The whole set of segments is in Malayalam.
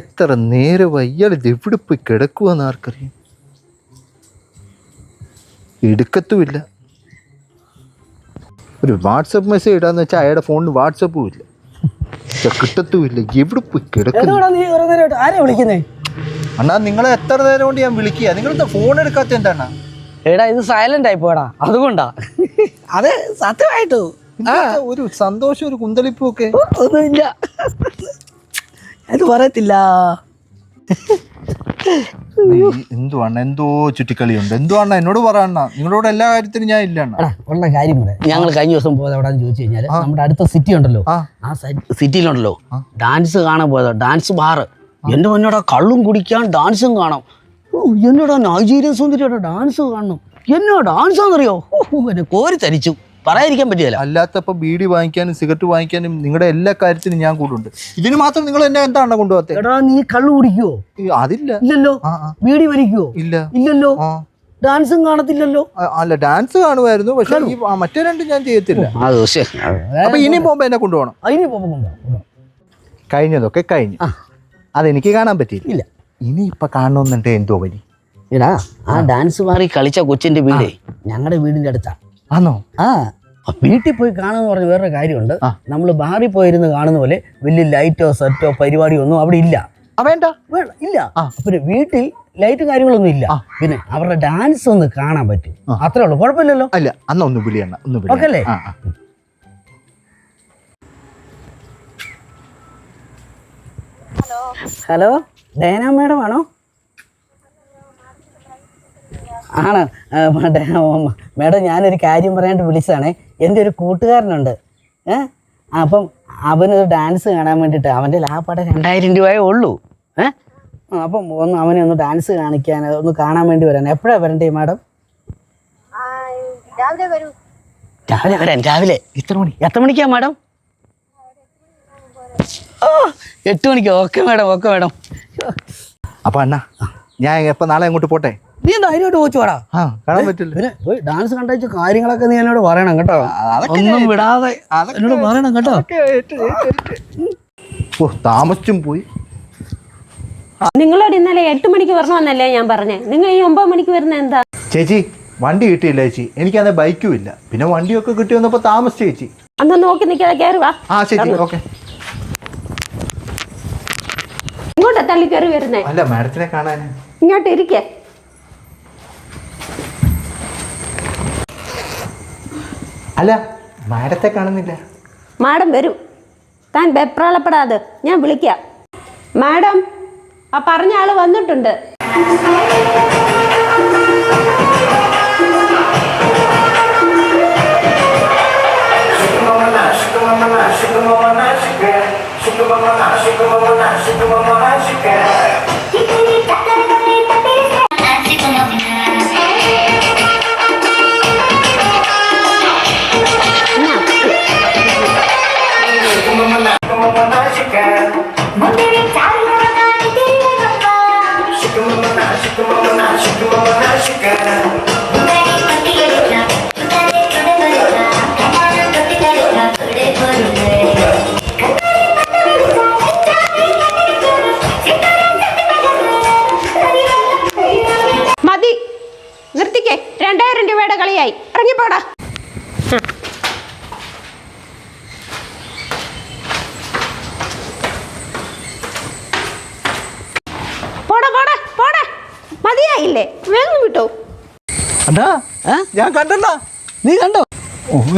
എത്ര നേരമായി ഇയാൾ ഇത് എവിടെ പോയി കിടക്കുവാന്ന് ആർക്കറിയാം. എടുക്കത്തുമില്ല. ഒരു വാട്സപ്പ് മെസ്സേജ് ഇടാന്ന് വെച്ചാൽ അയാളുടെ ഫോണിൽ വാട്സപ്പും ഇല്ല, കിട്ടത്തുമില്ല. എവിടെ പോയി കിടക്കുന്നു? അണ്ണാ നിങ്ങളെ എത്ര നേരം കൊണ്ട് ഞാൻ വിളിക്കുക, നിങ്ങളെന്താ ഫോൺ എടുക്കാത്ത എന്താണ്? എടാ ഇത് സൈലന്റ് ആയി പോടാ, അതുകൊണ്ടാ. അതെ സത്യമായിട്ടു ഒരു സന്തോഷം, ഒരു കുന്തളിപ്പും ഒക്കെ ഒന്നുമില്ല, അത് പറയത്തില്ല. എന്തുവാണ്, എന്തോ ചുറ്റിക്കളിയുണ്ട്. എന്തുവാണ് എന്നോട് പറയണ, നിങ്ങളോട് എല്ലാ കാര്യത്തിനും ഞാൻ ഇല്ല. ഉള്ള കാര്യം പറയാം. ഞങ്ങൾ കഴിഞ്ഞ ദിവസം പോയത് എവിടെന്ന് ചോദിച്ചു കഴിഞ്ഞാൽ നമ്മുടെ അടുത്ത സിറ്റി ഉണ്ടല്ലോ, ആ സിറ്റിയിലുണ്ടല്ലോ ഡാൻസ് കാണാൻ പോയതോ, ഡാൻസ് ബാറ്. എൻ്റെ മുന്നോടാ കള്ളും കുടിക്കാൻ ഡാൻസും കാണാം. എന്നോടാ നൈജീരിയൻ സുന്ദരിയോടെ ഡാൻസ് കാണണം. എന്നോ ഡാൻസാന്നറിയോ, എന്നെ കോരി തരിച്ചു, പറയാതിരിക്കാൻ പറ്റിയല്ല. അല്ലാത്തപ്പോ ബീഡി വാങ്ങിക്കാനും സിഗരറ്റ് വാങ്ങിക്കാനും നിങ്ങളുടെ എല്ലാ കാര്യത്തിനും ഞാൻ കൂടുണ്ട്. ഇതിന് മാത്രം നിങ്ങൾ എന്നെ എന്താണ് കൊണ്ടുപോകാത്ത? എടാ നീ കള്ളു കുടിക്കുവോ? അതില്ല. ഇല്ലല്ലോ. ബീഡി വലിക്കുവോ? ഇല്ല. ഇല്ലല്ലോ. ഡാൻസും കാണത്തില്ലല്ലോ. അല്ല ഡാൻസ് കാണുമായിരുന്നു, പക്ഷെ മറ്റേ രണ്ടും ഞാൻ ചെയ്യത്തില്ല. അപ്പൊ ഇനി പോകുമ്പോ എന്നെ കൊണ്ടുപോകണം. കഴിഞ്ഞതൊക്കെ കഴിഞ്ഞു, അതെനിക്ക് കാണാൻ പറ്റിയില്ല. ഇനി ഇപ്പൊ കാണണമെന്നുണ്ടെ എന്തോ പറ്റി? എടാ ആ ഡാൻസ് മാറി കളിച്ച കൊച്ചിന്റെ വീടേ ഞങ്ങളുടെ വീടിന്റെ അടുത്താ. ആണോ? വീട്ടിൽ പോയി കാണുമെന്ന് പറഞ്ഞ വേറൊരു കാര്യമുണ്ട്. നമ്മൾ ബാറിൽ പോയിരുന്ന് കാണുന്ന പോലെ വലിയ ലൈറ്റോ സെറ്റോ പരിപാടിയോ ഒന്നും അവിടെ ഇല്ല. വേണ്ട ഇല്ല. പിന്നെ വീട്ടിൽ ലൈറ്റ് കാര്യങ്ങളൊന്നും ഇല്ല. പിന്നെ അവരുടെ ഡാൻസ് ഒന്ന് കാണാൻ പറ്റും, അത്രേ ഉള്ളൂ. കുഴപ്പമില്ലല്ലോ. അല്ല അന്ന് ഒന്ന് വിളിയണ്ട, ഓക്കെ അല്ലേ? ഹലോ ഡയന മാഡം ആണോ? ആണ് മാഡം, ഞാനൊരു കാര്യം പറയാണ്ട് വിളിച്ചതാണേ. എൻ്റെ ഒരു കൂട്ടുകാരനുണ്ട്, അപ്പം അവനൊരു ഡാൻസ് കാണാൻ വേണ്ടിയിട്ട് അവൻ്റെ ലാപ്പാടെ 2000 രൂപയേ ഉള്ളൂ. അപ്പം ഒന്ന് അവനെ ഒന്ന് ഡാൻസ് കാണിക്കാൻ ഒന്ന് കാണാൻ വേണ്ടി വരാൻ. എപ്പോഴാണ് വരണ്ടേ മാഡം? രാവിലെ വരാൻ. രാവിലെ എത്ര മണിക്കാ മാഡം? 8 മണിക്ക്. Okay madam, okay madam. അപ്പൊ അണ്ണാ ഞാൻ എപ്പോ നാളെ അങ്ങോട്ട് പോട്ടെ? നീ എന്താ അതിനോട്ട് ചോദിച്ചോടാ, കാണാൻ പറ്റില്ല. പിന്നെ പോയി ഡാൻസ് കണ്ടു കാര്യങ്ങളൊക്കെ നീ എന്നോട് പറയണം കേട്ടോ, ഒന്നും വിടാതെ എന്നോട് പറയണം കേട്ടോ. താമസിച്ചും പോയി. നിങ്ങളോട് ഇന്നലെ 8 മണിക്ക് വരണമെന്നല്ലേ ഞാൻ പറഞ്ഞേ, നിങ്ങൾ ഈ 9 മണിക്ക് വരുന്ന എന്താ? ചേച്ചി വണ്ടി കിട്ടിയില്ല ചേച്ചി, എനിക്കത് ബൈക്കും ഇല്ല, പിന്നെ വണ്ടിയൊക്കെ കിട്ടി വന്നപ്പോ താമസിച്ചു ചേച്ചി. അന്ന് നോക്കി നിൽക്കാതെ കയറി വാ. ചേച്ചി ഓക്കെ. ഇങ്ങോട്ടാ തള്ളി കയറി വരുന്നേ? അല്ല മാഡത്തിനെ കാണാൻ. ഇങ്ങോട്ട് ഇരിക്കേ. അല്ല മാഡത്തെ കാണുന്നില്ല. മാഡം വരും, താൻ വെപ്രാളപ്പെടാതെ, ഞാൻ വിളിക്കാം. മാഡം ആ പറഞ്ഞ ആള് വന്നിട്ടുണ്ട്. മതി, നിർത്തിക്കേ. 2000 രൂപയുടെ കളിയായി, ഇറങ്ങിപ്പോടാ. മതിയായില്ലേ? വേഗം വിട്ടോ. ഞാൻ കണ്ടല്ല. നീ കണ്ടോ?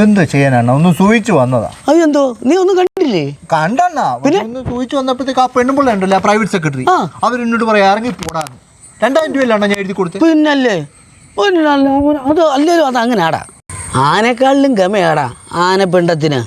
എന്താ ചെയ്യാനാണ്, ഒന്ന് സൂചിച്ചു വന്നതാ. അയ്യെന്തോ നീ ഒന്നും കണ്ടില്ലേ? കണ്ടെണ്ണ പിന്നെ ഒന്ന് സൂചിച്ചു വന്നപ്പോഴത്തേക്ക് ആ പെണ്ണുമ്പിള്ള ഉണ്ടല്ലോ, പ്രൈവറ്റ് സെക്രട്ടറി, അവരെന്നോട് പറയാ ഇറങ്ങി പോടാന്ന്. 2000 രൂപയിലാണോ ഞാൻ എഴുതി കൊടുത്തത്? പിന്നല്ലേ, അത് അല്ലേലും അത് അങ്ങനെ ആടാ. ആനക്കാളിലും ഗമയാടാ ആനപ്പിണ്ടത്തിന്.